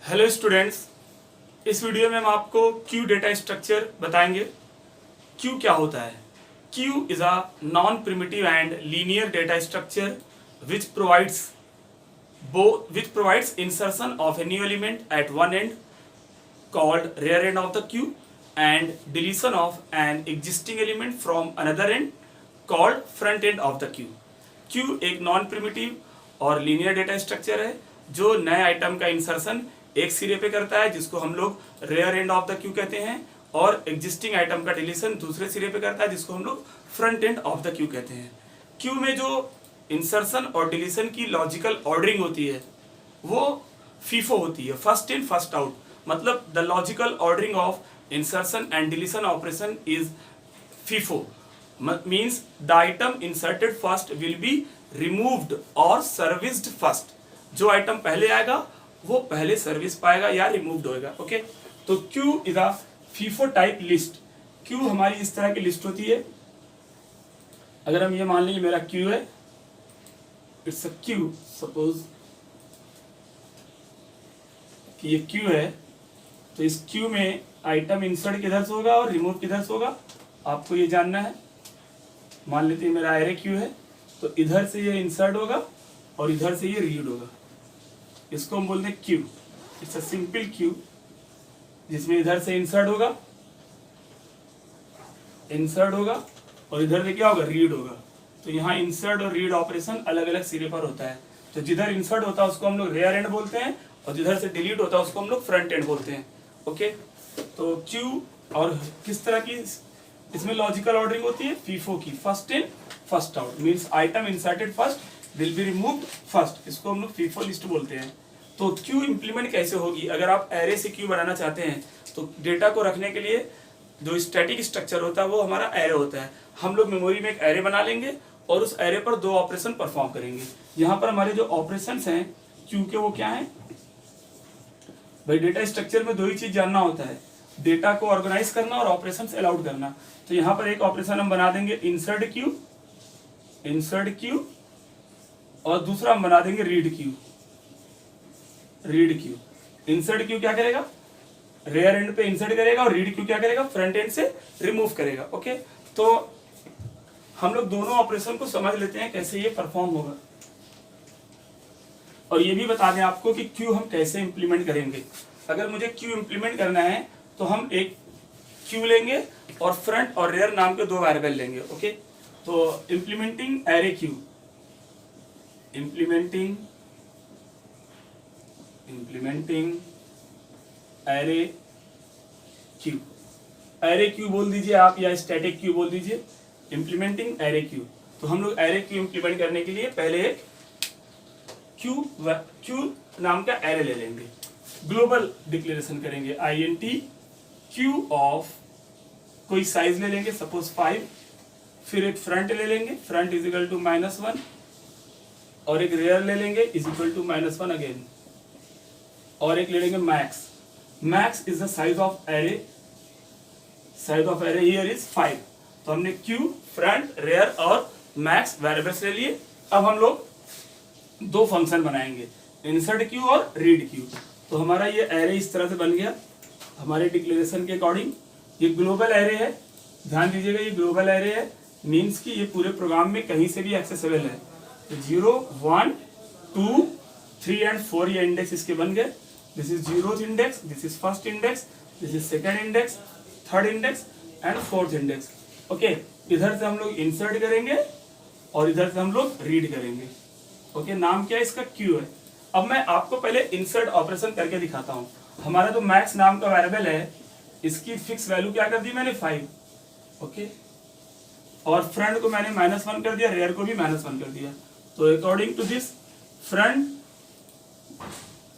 Hello students, इस video में हम आपको क्यू डेटा स्ट्रक्चर बताएंगे। क्यू क्या होता है? Q is a non primitive and linear data structure which provides insertion of a new element at one end called rear end of the queue and deletion of an existing element from another end called front end of the queue. Q एक non primitive और linear data structure है जो नए item का insertion एक सिरे पे करता है जिसको हम लोग rear end of the queue कहते हैं, और एग्जिस्टिंग आइटम का डिलीशन दूसरे सिरे पे करता है जिसको हम लोग front end of the queue कहते हैं। क्यू में जो इंसर्शन और डिलीशन की लॉजिकल ऑर्डरिंग होती है वो फीफो होती है, फर्स्ट इन फर्स्ट आउट। मतलब the logical ordering of insertion and deletion operation is FIFO, means the item inserted first will be removed or serviced first। जो आइटम पहले आएगा वो पहले सर्विस पाएगा या रिमूव्ड होएगा। ओके, तो Q is a FIFO type list. Q हमारी इस तरह की लिस्ट होती है। अगर हम ये मान लीजिए मेरा क्यू है, इट्स अ क्यू, सपोज कि ये क्यू है, तो इस क्यू में आइटम इंसर्ट किधर से होगा और रिमूव किधर से होगा आपको ये जानना है। मान लेते हैं मेरा एरे क्यू है, तो इधर से ये इंसर्ट होगा और इधर से ये रीड होगा। इसको हम बोलते हैं Q. It's a simple Q जिसमें इधर से इंसर्ट होगा और इधर से क्या होगा, रीड होगा। तो यहाँ इंसर्ट और रीड ऑपरेशन अलग अलग सिरे पर होता है। तो जिधर इंसर्ट होता है उसको हम लोग रेयर एंड बोलते हैं और जिधर से डिलीट होता है उसको हम लोग फ्रंट एंड बोलते हैं। ओके, तो क्यू और किस तरह की इसमें लॉजिकल ऑर्डरिंग होती है, फीफो की, first in first out, means item inserted first will be removed first. इसको हम लोग फीफो लिस्ट बोलते हैं। तो क्यू इंप्लीमेंट कैसे होगी? अगर आप एरे से क्यू बनाना चाहते हैं तो डेटा को रखने के लिए जो स्टैटिक स्ट्रक्चर होता है वो हमारा एरे होता है। हम लोग मेमोरी में एक एरे बना लेंगे और उस एरे पर दो ऑपरेशन परफॉर्म करेंगे। यहाँ पर हमारे जो ऑपरेशन हैं क्यू के वो क्या है भाई? डेटा स्ट्रक्चर में दो ही चीज जानना होता है, डेटा को ऑर्गेनाइज करना और ऑपरेशंस अलाउड करना। तो यहाँ पर एक ऑपरेशन हम बना देंगे इंसर्ट क्यू और दूसरा हम बना देंगे रीड क्यू। इंसर्ट क्यू क्या करेगा, रेयर एंड पे इंसर्ट करेगा, और रीड क्यू क्या करेगा, फ्रंट एंड से रिमूव करेगा। ओके, तो हम लोग दोनों ऑपरेशन को समझ लेते हैं कैसे ये परफॉर्म होगा, और ये भी बता दें आपको कि क्यू हम कैसे इंप्लीमेंट करेंगे। अगर मुझे क्यू इंप्लीमेंट करना है तो हम एक क्यू लेंगे और फ्रंट और रेयर नाम के दो वेरिएबल लेंगे। ओके, तो implementing array Q, implementing array Q बोल दीजिए आप, या स्टैटिक क्यू बोल दीजिए। इंप्लीमेंटिंग एरे क्यू, तो हम लोग एरे क्यू इंप्लीमेंट करने के लिए पहले एक क्यू नाम का एरे ले लेंगे। ग्लोबल डिक्लेरेशन करेंगे, INT क्यू ऑफ कोई साइज ले लेंगे, सपोज 5। फिर एक फ्रंट ले लेंगे, फ्रंट इज इक्वल टू -1, और एक रेयर ले लेंगे इज इक्वल टू -1 अगेन, और एक ले लेंगे max is the size of array here is 5। तो हमने क्यू, फ्रंट, रेयर और मैक्स वेरिएबल्स ले लिए। अब हम लोग दो फंक्शन बनाएंगे, इंसर्ट क्यू और रीड क्यू। तो हमारा ये एरे इस तरह से बन गया हमारे डिक्लेरेशन के अकॉर्डिंग। ये ग्लोबल एरे है, ध्यान दीजिएगा, ये ग्लोबल एरे है, मीन्स कि ये पूरे प्रोग्राम में कहीं से भी एक्सेसिबल है। तो 0, 1, 2, 3 एंड 4 ये इंडेक्स इसके बन गए। This is 0th index, this is first index, this is second index, third index and fourth index. Okay, इधर से हम लोग इंसर्ट करेंगे और इधर से हम लोग रीड करेंगे। ओके, नाम क्या है इसका, क्यू है। अब मैं आपको पहले इंसर्ट ऑपरेशन करके दिखाता हूँ। हमारा जो मैक्स नाम का वेरिएबल है इसकी फिक्स वैल्यू क्या कर दी मैंने, 5। ओके, और फ्रंट को मैंने -1 कर दिया, रेयर को भी -1 कर दिया। तो according to this front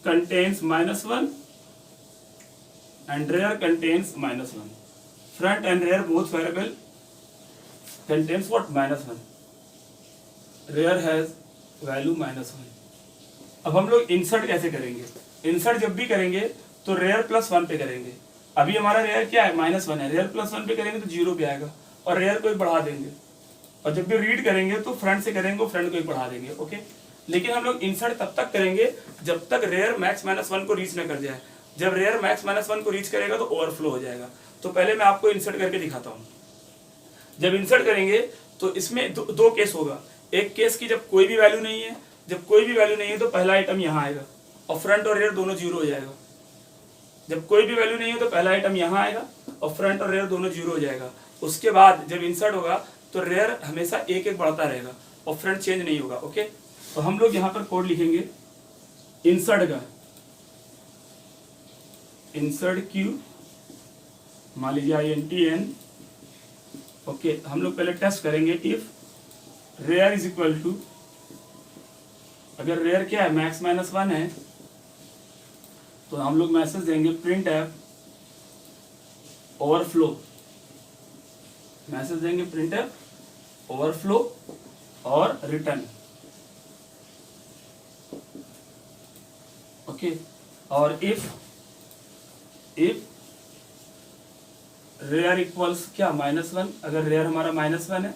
contains -1 and rear contains -1. Front and rear both variable contains what, -1. Rear has value -1. अब हम लोग इंसर्ट कैसे करेंगे? इंसर्ट जब भी करेंगे तो रेयर +1 पे करेंगे। अभी हमारा रेयर क्या है, -1 है, रेयर +1 पे करेंगे तो 0 पे आएगा, और रेयर को एक बढ़ा देंगे। और जब भी रीड करेंगे तो फ्रंट से करेंगे, फ्रंट को एक बढ़ा देंगे। ओके, लेकिन हम लोग इंसर्ट तब तक करेंगे जब तक रेयर मैक्स माइनस वन को रीच न कर जाए। जब रेयर मैक्स माइनस वन को रीच करेगा तो ओवरफ्लो हो जाएगा। तो पहले मैं आपको इंसर्ट करके दिखाता हूँ। जब इंसर्ट करेंगे तो इसमें दो केस होगा। एक केस की जब कोई भी वैल्यू नहीं है, जब कोई भी वैल्यू नहीं है तो पहला आइटम यहाँ आएगा और फ्रंट और रेयर दोनों जीरो हो जाएगा। जब कोई भी वैल्यू नहीं है तो पहला आइटम यहाँ आएगा और फ्रंट और रेयर दोनों जीरो हो जाएगा। उसके बाद जब इंसर्ट होगा तो रेयर हमेशा एक एक बढ़ता रहेगा और फ्रंट चेंज नहीं होगा। ओके, तो हम लोग यहाँ पर कोड लिखेंगे इंसर्ट का, इंसर्ट क्यू, मान लीजिए INTN। ओके, हम लोग पहले टेस्ट करेंगे if rear is equal to, अगर रेयर क्या है मैक्स माइनस वन है तो हम लोग मैसेज देंगे प्रिंट एफ ओवरफ्लो, मैसेज देंगे प्रिंट एफ ओवरफ्लो और रिटर्न। ओके, और इफ रेयर इक्वल्स क्या माइनस वन, अगर रेयर हमारा माइनस वन है,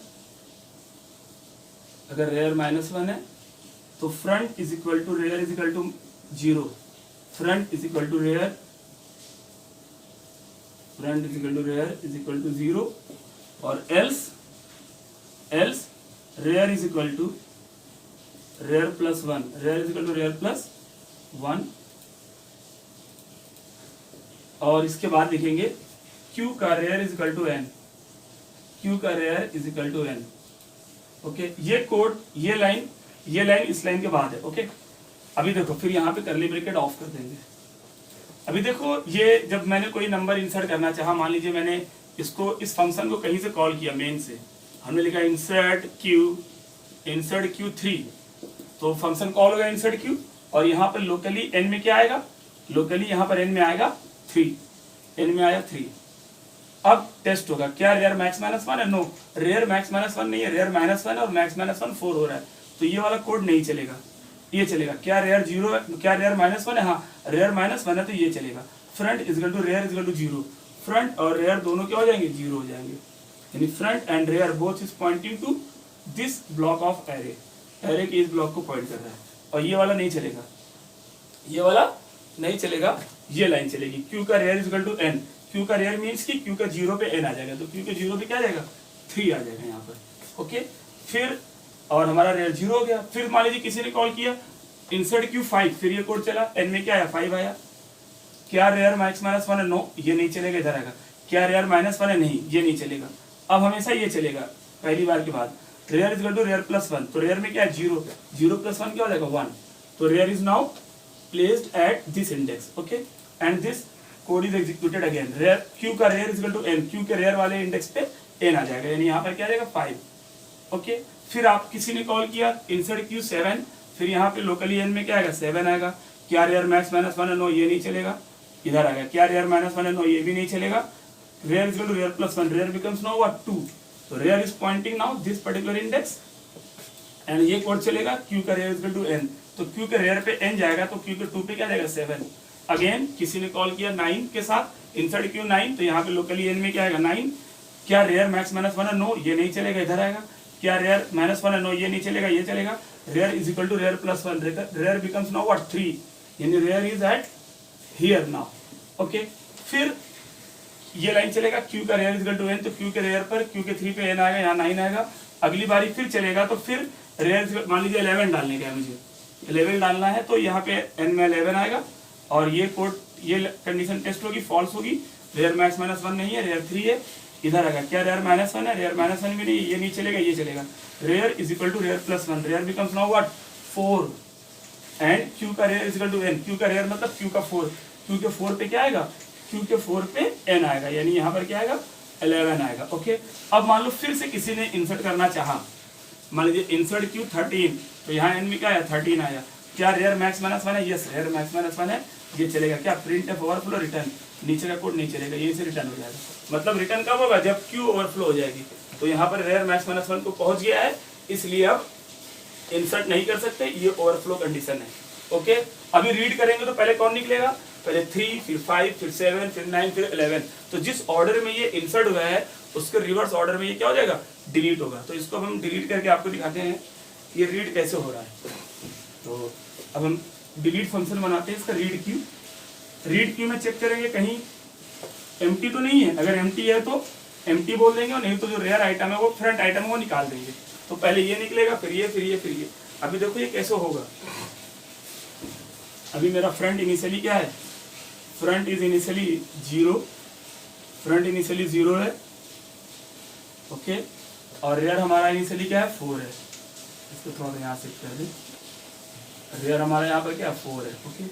अगर रेयर माइनस वन है तो front is equal to rear is equal to zero, front is equal to rear, front is equal to rear is equal to zero, और else rear is equal to rear plus one, rear is equal to rear plus one. और इसके बाद लिखेंगे Q का rear is equal to n, Q का rear is equal to n। Okay, ये code, ये line इस लाइन के बाद है। ओके, अभी देखो फिर यहाँ पे करली ब्रैकेट ऑफ कर देंगे। अभी देखो ये जब मैंने कोई नंबर इंसर्ट करना चाहा, मान लीजिए मैंने इसको, इस फंक्शन को कहीं से कॉल किया मेन से, हमने लिखा इंसर्ट Q 3, तो फंक्शन कॉल होगा इंसर्ट Q और यहाँ पर लोकली n में क्या आएगा, लोकली यहाँ पर n में आएगा 3, n में आया 3। अब टेस्ट होगा क्या रेयर मैक्स माइनस वन है, no rear max minus one नहीं है, रेयर माइनस वन और मैक्स माइनस वन 4 हो रहा है, तो ये वाला कोड नहीं चलेगा, ये चलेगा। क्या रेयर जीरो है, क्या रेयर माइनस वन है, हाँ रेयर माइनस वन है तो ये चलेगा। Front is equal to rear is equal to zero, front और रेयर दोनों क्या हो जाएंगे, जीरो हो जाएंगे, यानी front and rear both is pointing to this block of array, array के इस ब्लॉक को पॉइंट कर रहा है। और ये वाला नहीं चलेगा, ये वाला नहीं चलेगा, ये लाइन चलेगी। Q का rear is equal to n, Q का रेयर मीन्स कि Q का जीरो पे n आ जाएगा, तो Q के जीरो पे क्या आ जाएगा 3 आ जाएगा यहाँ पर। ओके, फिर और हमारा रेयर जीरो हो गया। फिर मान लीजिए किसी ने कॉल किया इंसर्ट Q 5, फिर ये कोड चला, n में क्या आया 5 आया। क्या रेयर मैक्स माइनस वन है, नो ये नहीं चलेगा, इधर आएगा। क्या रेयर माइनस वन है, नहीं ये नहीं चलेगा। अब हमेशा ये चलेगा पहली बार के बाद। Rear is equal to rear plus one, तो रेयर में क्या है जीरो, जीरो प्लस वन क्या हो जाएगा 1, तो rear is now placed at this index, okay, and this code is executed again। Rear Q का rear is equal to n, Q के रेयर वाले इंडेक्स पे n आ जाएगा, यानी यहाँ पर क्या आ जाएगा 5। ओके, फिर आप किसी ने कॉल किया इंसर्ट Q 7, फिर यहाँ पे लोकली n में क्या आएगा 7 आएगा। क्या रेयर मैक्स माइनस वन है, नो ये नहीं चलेगा, इधर आएगा। क्या रेयर माइनस वन है, नो ये भी नहीं चलेगा। Rear is equal to rear plus one, rear becomes now what 2, तो rear is pointing now this particular index and ये कोड चलेगा Q का रेयर इजकल टू n, तो Q के रेयर पे n जाएगा तो Q के 2 पे क्या जाएगा 7। अगेन किसी ने कॉल किया 9 के साथ इंसर्ट Q 9, तो यहाँ पे लोकली n में क्या आएगा 9। क्या रेयर मैक्स माइनस वन है, नो ये नहीं चलेगा, इधर आएगा। क्या रेयर माइनस वन है, नो ये नहीं चलेगा, ये चलेगा। Rear is equal to rear plus one, rear becomes now what 3, यानी rear is at here now. Okay, फिर ये लाइन चलेगा Q का रेयर इजकल टू n, तो Q के रेयर पर Q के 3 पे n आएगा, यहाँ 9 आएगा। अगली बारी फिर चलेगा तो फिर रेयर मान लीजिए 11 डालने का है, मुझे 11 डालना है, तो यहाँ पे n में 11 आएगा और ये कोड, ये कंडीशन टेस्ट होगी, फॉल्स होगी। रेयर मैक्स माइनस वन नहीं है, रेयर 3 है, इधर आएगा। क्या रेयर माइनस वन है, रेयर माइनस वन भी नहीं, ये नहीं चलेगा, ये चलेगा। Rear is equal to rear plus one, rear becomes now what 4 and Q का rear is equal to n, Q का रेयर मतलब Q का 4, Q के 4 पे क्या आएगा, Q के 4 पे n आएगा, यानी यहाँ पर क्या आएगा 11 आएगा। ओके, अब मान लो फिर से किसी ने इंसर्ट करना चाहा, मान लीजिए इंसर्ट Q 13, तो यहाँ n में क्या आया 13 आया। क्या रेयर मैक्स माइनस वन है, yes rear max minus one है, ये चलेगा। क्या प्रिंट एफ ओवरफ्लो रिटर्न, नीचे का कोड नहीं चलेगा, ये से रिटर्न हो जाएगा। मतलब रिटर्न कब होगा, जब Q ओवरफ्लो हो जाएगी। तो यहाँ पर रेयर मैक्स माइनस वन को पहुंच गया है, इसलिए अब इंसर्ट नहीं कर सकते, ये ओवरफ्लो कंडीशन है। ओके, अभी रीड करेंगे तो पहले कौन निकलेगा, पहले 3, फिर 5, फिर 7, फिर 9, फिर 11। तो जिस ऑर्डर में ये इंसर्ट हुआ है उसके रिवर्स ऑर्डर में ये क्या हो जाएगा, डिलीट होगा। तो इसको हम डिलीट करके आपको दिखाते हैं। ये रीड कैसे हो रहा है। तो अब हम डिलीट फंक्शन बनाते हैं इसका रीड क्यू। रीड क्यू में चेक करेंगे कहीं एम्प्टी तो नहीं है, अगर एम्प्टी है तो एम्प्टी बोल देंगे और नहीं तो जो रेयर आइटम है वो फ्रंट आइटम है वो निकाल देंगे। तो पहले ये निकलेगा, फिर ये, फिर ये, फिर ये। अभी देखो ये कैसे होगा। अभी मेरा फ्रंट इनिशियली क्या है, front is initially 0, front initially 0 है, ओके। और रेयर हमारा इनिशियली क्या है, 4 है। इसको थोड़ा यहाँ से कर दे। रेयर हमारा यहाँ पर क्या 4 है, ओके।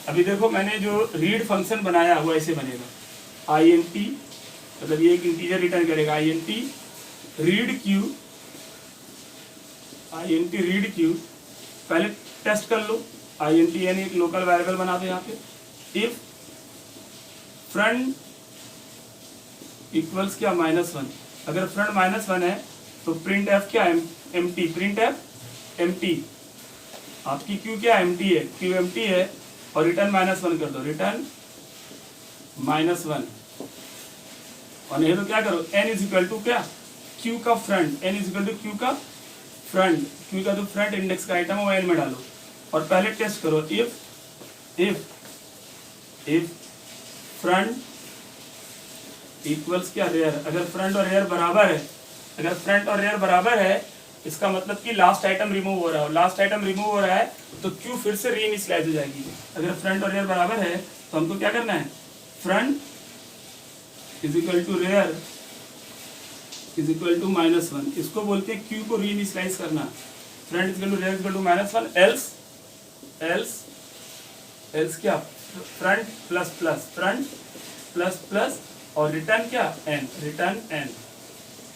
अभी देखो मैंने जो रीड फंक्शन बनाया वो ऐसे बनेगा, int, मतलब ये एक इंटीजर रिटर्न करेगा, int read Q, int read Q. पहले टेस्ट कर लो, int यानी एक लोकल वेरिएबल बना दो यहाँ पे। इफ फ्रंट इक्वल्स क्या -1, अगर फ्रंट -1 है तो प्रिंट एफ क्या है, एम्प्टी, प्रिंट एफ एम्प्टी। आपकी क्यू क्या एम्प्टी है, क्यू एम्प्टी है, और रिटर्न -1 कर दो, रिटर्न -1। और नहीं तो क्या करो, n इज इक्वल टू क्या, क्यू का front, n is equal to Q का फ्रंट, क्यू का जो फ्रंट इंडेक्स का आइटम है वो n में डालो। और पहले टेस्ट करो, इफ फ्रंट इक्वल्स क्या रेयर, अगर फ्रंट और रेयर बराबर है, अगर फ्रंट और रेयर बराबर है इसका मतलब कि लास्ट आइटम रिमूव हो रहा है, लास्ट आइटम रिमूव हो रहा है तो क्यू फिर से रीइनिशियलाइज हो जाएगी। अगर फ्रंट और रेयर बराबर है तो हमको क्या करना है, front is equal to rear is equal to -1, इसको बोलते हैं क्यू को रीइनिशियलाइज करना। Front is equal to rear is equal to -1, else क्या, front plus plus, front plus plus, और रिटर्न क्या n, रिटर्न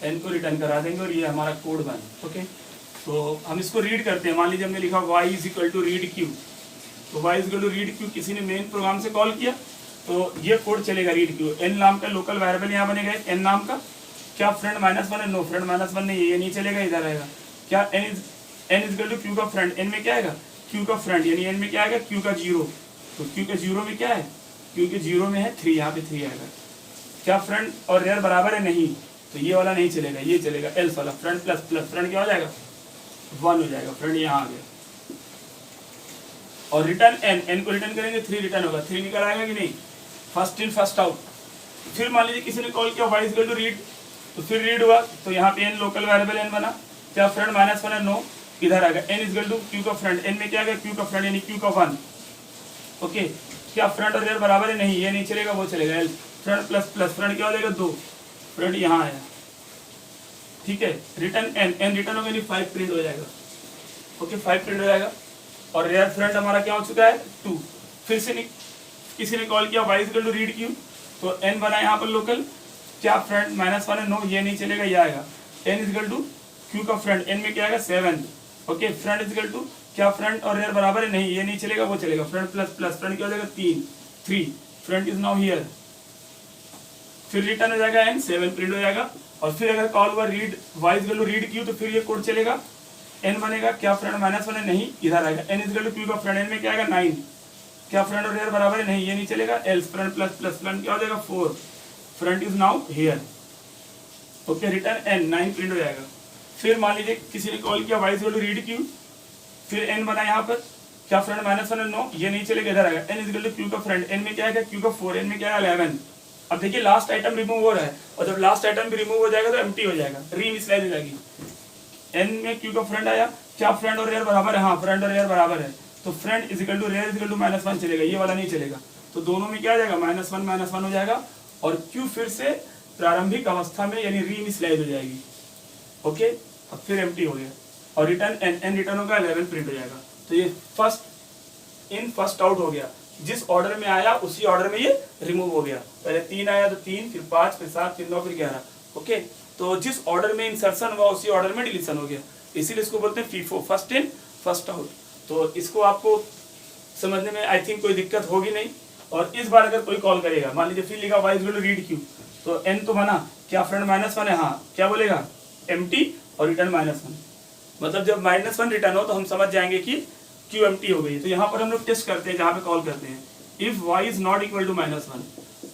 n को रिटर्न करा देंगे और ये हमारा कोड बन, ओके। तो हम इसको रीड करते हैं। मान लीजिए हमने लिखा y is equal to read Q, तो y is equal to read Q किसी ने मेन प्रोग्राम से कॉल किया तो ये कोड चलेगा रीड क्यू। n नाम का लोकल वेरिएबल यहाँ बनेगा, n नाम का। क्या फ्रंट -1 है, नो फ्रंट -1 नहीं है, ये नहीं चलेगा, इधर आएगा। क्या n is equal to Q का फ्रंट, n में क्या आएगा, क्यू का फ्रंट, यानी n में क्या आएगा, क्यू का 0, तो क्यू के 0 में क्या है, क्यू के 0 में है 3, यहाँ पे 3 आएगा। क्या फ्रंट और रेयर बराबर है, नहीं, तो ये वाला नहीं चलेगा, ये चलेगा एल्स वाला, फ्रंट प्लस प्लस, फ्रंट क्या हो जाएगा 1 हो जाएगा, फ्रंट यहाँ आ गया। और रिटर्न n को रिटर्न करेंगे 3 रिटर्न होगा, 3 निकल आएगा कि नहीं, फर्स्ट इन फर्स्ट आउट। फिर मान लीजिए किसी ने कॉल किया y is equal to read, तो फिर रीड हुआ, तो यहाँ पे n लोकल वेरिएबल n बना। क्या फ्रंट -1 है, नो, इधर आएगा n is equal to Q का फ्रंट, n में क्या आएगा, क्यू का फ्रंट यानी क्यू का 1, ओके। क्या फ्रंट और रेयर बराबर है, नहीं, ये नहीं चलेगा, वो चलेगा else. Front plus plus, front क्या हो जाएगा 2, फ्रंट यहाँ आया, ठीक है। रिटर्न n रिटर्न होगा, 5 प्रिंट हो जाएगा, ओके, 5 प्रिंट हो जाएगा। और रेयर फ्रंट हमारा क्या हो चुका है 2। फिर से किसी ने कॉल किया y is equal to read Q, तो n बना यहाँ पर लोकल। क्या फ्रंट -1 है, नो, ये नहीं चलेगा, ये आएगा। n is equal to Q का फ्रंट, n में क्या आएगा 7, okay. Front is equal to, क्या फ्रंट और रेयर बराबर है, नहीं, ये नहीं चलेगा, वो चलेगा। फ्रंट प्लस प्लस, फ्रंट क्या हो जाएगा 3, फ्रंट इज नाउ हियर। फिर रिटर्न हो जाएगा n, 7 प्रिंट हो जाएगा। और फिर अगर कॉल हुआ read y is equal to read Q, तो फिर ये कोड चलेगा, n बनेगा। क्या फ्रंट -1 है, नहीं, इधर आएगा। n is equal to Q का फ्रंट, n में क्या आएगा 9। क्या फ्रंट और रेयर बराबर है, नहीं, ये नहीं चलेगा, else. Front plus plus, front क्या हो जाएगा 4, front is now here, okay. Return n, 9 print हो जाएगा। फिर मान लीजिए किसी ने कॉल किया y is equal to read Q, फिर n बना यहाँ पर। क्या फ्रंट -1 है, नो, ये नहीं चलेगा, इधर आएगा। n is equal to Q का फ्रंट, n में क्या आएगा, क्यू का 4, n में क्या आएगा 11। अब देखिए लास्ट आइटम रिमूव हो रहा है, और जब लास्ट आइटम भी रिमूव हो जाएगा तो एम्प्टी हो जाएगा, रीइनिशियलाइज हो जाएगी। n में क्यू का फ्रंट आया। क्या फ्रंट और रेयर बराबर है, हाँ, फ्रंट और रेयर बराबर है, तो front is equal to rear is equal to -1 चलेगा, ये वाला नहीं चलेगा। तो दोनों में क्या आ जाएगा, -1 हो जाएगा, और क्यू फिर से प्रारंभिक अवस्था में यानी रीइनिशियलाइज हो जाएगी, ओके। अब फिर एम्प्टी हो गया, और रिटर्न n रिटर्न होगा 11 प्रिंट हो जाएगा। तो ये फर्स्ट इन फर्स्ट आउट हो गया, जिस ऑर्डर में आया उसी ऑर्डर में ये रिमूव हो गया। पहले 3 आया तो 3, फिर 5, फिर 7, फिर 9, फिर 11, ओके। तो जिस ऑर्डर में इंसर्शन हुआ उसी ऑर्डर में डिलीशन हो गया, इसीलिए इसको बोलते हैं FIFO, first in first out. तो इसको आपको समझने में आई थिंक कोई दिक्कत होगी नहीं। और इस बार अगर कोई कॉल करेगा, मान लीजिए फिर लिखा y is equal to read Q, तो n तो बना। क्या फ्रंट -1 है, हाँ, क्या बोलेगा एम्प्टी, और रिटर्न -1। मतलब जब -1 रिटर्न हो तो हम समझ जाएंगे कि क्यू एम्प्टी हो गई। तो यहाँ पर हम लोग टेस्ट करते हैं, जहाँ पे कॉल करते हैं, if y is not equal to -1,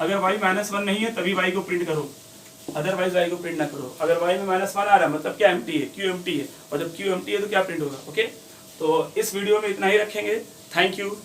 अगर y -1 नहीं है तभी y को प्रिंट करो। अदरवाइज वाई को प्रिंट ना करो। अगर वाई में -1 आ रहा है मतलब क्या एम्प्टी है, क्यू एम्प्टी है, और जब क्यू एम्प्टी है तो क्या प्रिंट होगा। ओके, तो इस वीडियो में इतना ही रखेंगे। Thank you.